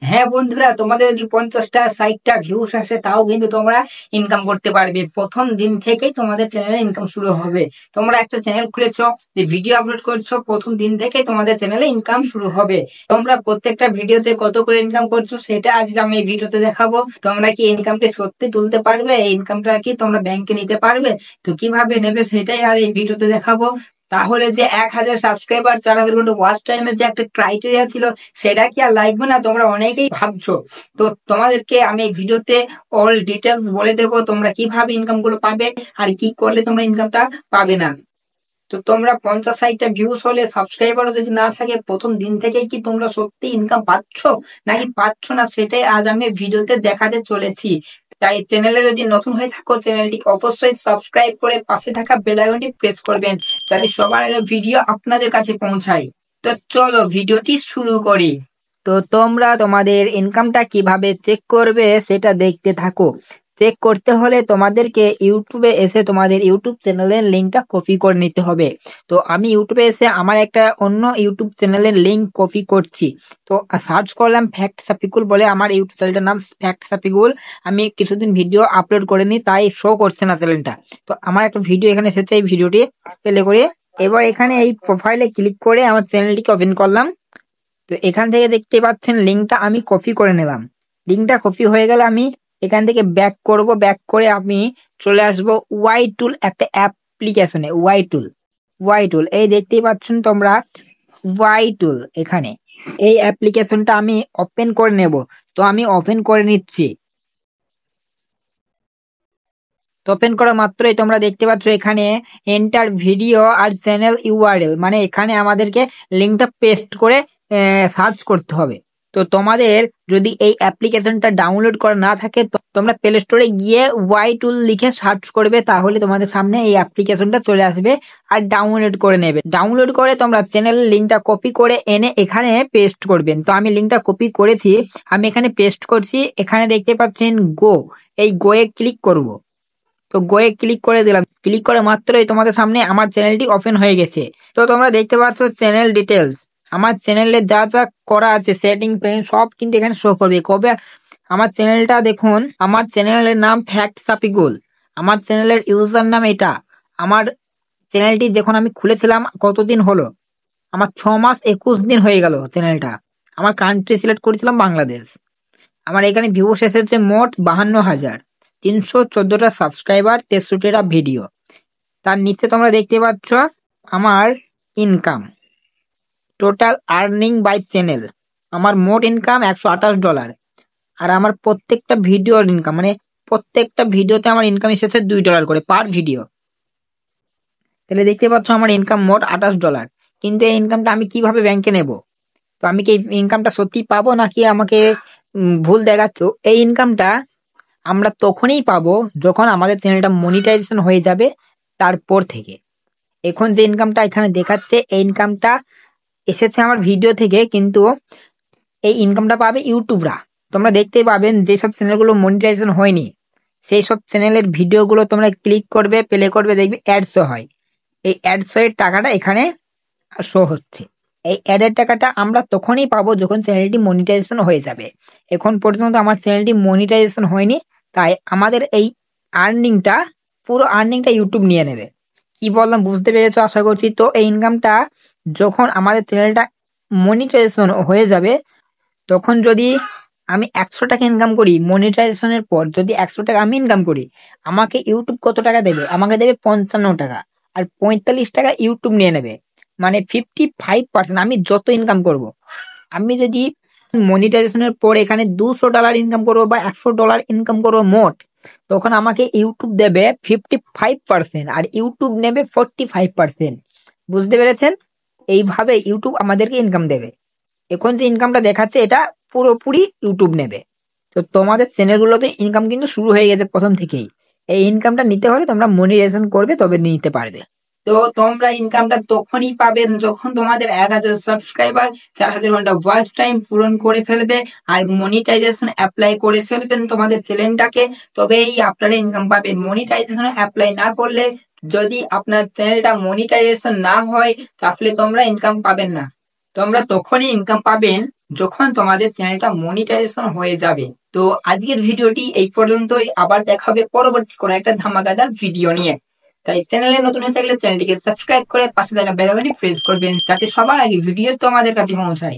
হ্যাঁ বন্ধুরা, তোমাদের যদি 50টা 60টা ভিউস আসে তাও কিন্তু তোমরা ইনকাম করতে পারবে। প্রথম দিন থেকেই তোমাদের চ্যানেলে ইনকাম শুরু হবে। তোমরা একটা চ্যানেল খুলেছো, যে ভিডিও আপলোড করছো, প্রথম দিন থেকেই তোমাদের চ্যানেলে ইনকাম শুরু হবে। তোমরা প্রত্যেকটা ভিডিওতে কত করে ইনকাম করছো সেটা আজকে আমি এই ভিডিওতে দেখাবো। তোমরা কি ইনকামটা সত্যি তুলতে পারবে? এই ইনকামটা কি তোমরা ব্যাংকে নিতে পারবে? তো কিভাবে নেবে সেটাই আর এই ভিডিওতে দেখাবো। তাহলে যে 1000 সাবস্ক্রাইবার 4000 ঘন্টা ওয়াচ টাইমের যে একটা ক্রাইটেরিয়া ছিল, সেটা কি আর লাগবে না? তোমরা অনেকেই ভাবছো। তো তোমাদেরকে আমি এই ভিডিওতে অল ডিটেলস বলে দেবো তোমরা কিভাবে ইনকাম গুলো পাবে আর কি করলে তোমরা ইনকামটা পাবে না। তো তোমরা 50 60টা ভিউস হলে, সাবস্ক্রাইবারও যদি না থাকে, প্রথম দিন থেকেই কি তোমরা সত্যি ইনকাম পাচ্ছ নাকি পাচ্ছ না, সেটাই আজ আমি ভিডিওতে দেখাতে চলেছি। তাই চ্যানেলে যদি নতুন হয়ে থাকো, চ্যানেলটি অবশ্যই সাবস্ক্রাইব করে পাশে থাকা বেল আইকনটি প্রেস করবেন, যাতে সবার আগে ভিডিও আপনাদের কাছে পৌঁছায়। তো চলো ভিডিওটি শুরু করি। তো তোমরা তোমাদের ইনকামটা কিভাবে চেক করবে সেটা দেখতে থাকো। চেক করতে হলে তোমাদেরকে ইউটিউবে এসে তোমাদের ইউটিউব চ্যানেলের লিঙ্কটা কপি করে নিতে হবে। তো আমি ইউটিউবে এসে আমার একটা অন্য ইউটিউব চ্যানেলের লিঙ্ক কপি করছি। তো সার্চ করলাম ফ্যাক্ট সাপিকুল বলে, আমার ইউটিউব চ্যানেলটার নাম ফ্যাক্ট সাপিকুল। আমি কিছুদিন ভিডিও আপলোড করিনি, তাই শো করছে না চ্যানেলটা। তো আমার একটা ভিডিও এখানে এসেছে, এই ভিডিওটি প্লে করে এবার এখানে এই প্রোফাইলে ক্লিক করে আমার চ্যানেলটিকে ওপেন করলাম। তো এখান থেকে দেখতে পাচ্ছেন লিঙ্কটা আমি কপি করে নিলাম। লিঙ্কটা কপি হয়ে গেলে আমি এখান থেকে ব্যাক করব। ব্যাক করে আমি চলে আসব ওয়াই টুল একটা অ্যাপ্লিকেশনে। ওয়াই টুল এই দেখতেই পাচ্ছেন তোমরা, ওয়াই টুল। এখানে এই অ্যাপ্লিকেশনটা আমি ওপেন করে নেব। তো আমি ওপেন করে নিচ্ছি। তো ওপেন করা মাত্রই তোমরা দেখতে পাচ্ছ এখানে এন্টার ভিডিও আর চ্যানেল ইউআরএল, মানে এখানে আমাদেরকে লিঙ্কটা পেস্ট করে সার্চ করতে হবে। তো তোমাদের যদি এই অ্যাপ্লিকেশনটা ডাউনলোড করা না থাকে, তো তোমরা প্লে স্টোরে গিয়ে ওয়াই টুল লিখে সার্চ করবে, তাহলে তোমাদের সামনে এই অ্যাপ্লিকেশনটা চলে আসবে আর ডাউনলোড করে নেবে। ডাউনলোড করে তোমরা চ্যানেলের লিঙ্কটা কপি করে এনে এখানে পেস্ট করবেন। তো আমি লিঙ্কটা কপি করেছি, আমি এখানে পেস্ট করছি। এখানে দেখতে পাচ্ছেন গো, এই গোয়ে ক্লিক করব। তো গোয়ে ক্লিক করে দিলাম। ক্লিক করে মাত্রই তোমাদের সামনে আমার চ্যানেলটি ওপেন হয়ে গেছে। তো তোমরা দেখতে পাচ্ছ চ্যানেল ডিটেলস, আমার চ্যানেলে যা যা করা আছে সেটিং পেন সব কিন্তু এখানে শো করবে। কবে আমার চ্যানেলটা দেখুন, আমার চ্যানেলের নাম ফ্যাক্ট সাপিকুল, আমার চ্যানেলের ইউজার নাম এটা। আমার চ্যানেলটি যখন আমি খুলেছিলাম কতদিন হলো, আমার 6 মাস 21 দিন হয়ে গেল চ্যানেলটা। আমার কান্ট্রি সিলেক্ট করেছিলাম বাংলাদেশ। আমার এখানে ভিউস এসেছে মোট 52,314টা সাবস্ক্রাইবার, 63টা ভিডিও। তার নিচে তোমরা দেখতে পাচ্ছ আমার income, total earning by channel. আমার মোট ইনকাম $128। আর আমার প্রত্যেকটা ভিডিওর ইনকাম, মানে প্রত্যেকটা ভিডিওতে আমার ইনকাম এসেছে $2 করে পার ভিডিও। তাহলে দেখতে পাচ্ছ আমার ইনকাম মোট $28। কিন্তু এই ইনকামটা আমি কিভাবে ব্যাংকে নেব? তো আমি কি ইনকামটা সত্যি পাবো নাকি আমাকে ভুল দেখাচ্ছ? এই ইনকামটা আমরা তখনই পাবো যখন আমাদের চ্যানেলটা মনিটাইজেশন হয়ে যাবে, তারপর থেকে। এখন যে ইনকামটা এখানে দেখাচ্ছে, এই ইনকামটা এসেছে আমার ভিডিও থেকে, কিন্তু এই ইনকামটা পাবে ইউটিউবরা। তোমরা দেখতেই পাবেন যেসব চ্যানেলগুলো মনিটাইজেশন হয়নি, সেই সব চ্যানেলের ভিডিওগুলো তোমরা ক্লিক করবে, প্লে করবে, দেখবে অ্যাডস হয়। এই অ্যাডস এর টাকাটা এখানে শো হচ্ছে। এই অ্যাডের টাকাটা আমরা তখনই পাবো যখন চ্যানেলটি মনিটাইজেশন হয়ে যাবে। এখন পর্যন্ত আমার চ্যানেলটি মনিটাইজেশন হয়নি, তাই আমাদের এই আর্নিংটা, পুরো আর্নিংটা ইউটিউব নিয়ে নেবে। কি বললাম বুঝতে পেরেছো আশা করছি। তো এই ইনকামটা যখন আমাদের চ্যানেলটা মনিটাইজেশন হয়ে যাবে, তখন যদি আমি 100 টাকা ইনকাম করি, মনিটাইজেশনের পর যদি 100 টাকা আমি ইনকাম করি, আমাকে ইউটিউব কত টাকা দেবে? আমাকে দেবে 55 টাকা। আর 45 টাকা ইউটিউব নিয়ে নেবে, মানে 55%। আমি যত ইনকাম করব, আমি যদি মনিটাইজেশনের পর এখানে $200 ইনকাম করবো বা $100 ইনকাম করবো মোট, তখন আমাকে ইউটিউব দেবে 55% আর ইউটিউব নেবে 45%। বুঝতে পেরেছেন? এইভাবে ইউটিউব আমাদেরকে ইনকাম দেবে। এখন যে ইনকামটা দেখাচ্ছে এটা পুরোপুরি ইউটিউব নেবে। তো তোমাদের চ্যানেলগুলোতে ইনকাম কিন্তু শুরু হয়ে গেছে প্রথম থেকেই। এই ইনকামটা নিতে হলে তোমরা মনিটাইজেশন করবে, তবে নিতে পারবে। তো তোমরা ইনকামটা তখনই পাবেন যখন তোমাদের 1000 সাবস্ক্রাইবার 4000 ঘন্টা ওয়াচ টাইম পূরণ করে ফেলবে আর মনিটাইজেশন অ্যাপ্লাই করে ফেলবেন তোমাদের চ্যানেলটাকে, তবেই আপনারা ইনকাম পাবেন। মনিটাইজেশন অ্যাপ্লাই না করলে, যদি আপনার চ্যানেলটা মনিটাইজেশন না হয়, তাহলে তোমরা ইনকাম পাবেন না। তোমরা তখনই ইনকাম পাবেন যখন তোমাদের চ্যানেলটা মনিটাইজেশন হয়ে যাবে। তো আজকের ভিডিওটি এই পর্যন্তই, আবার দেখা হবে পরবর্তী কোনো একটা ধামাকাদার ভিডিও নিয়ে। তাই চ্যানেলে নতুন হয়ে থাকলে চ্যানেলটিকে সাবস্ক্রাইব করে পাশে থাকা বেল আইকনটি প্রেস করবেন, যাতে সবার আগে ভিডিও তোমাদের কাছে পৌঁছায়।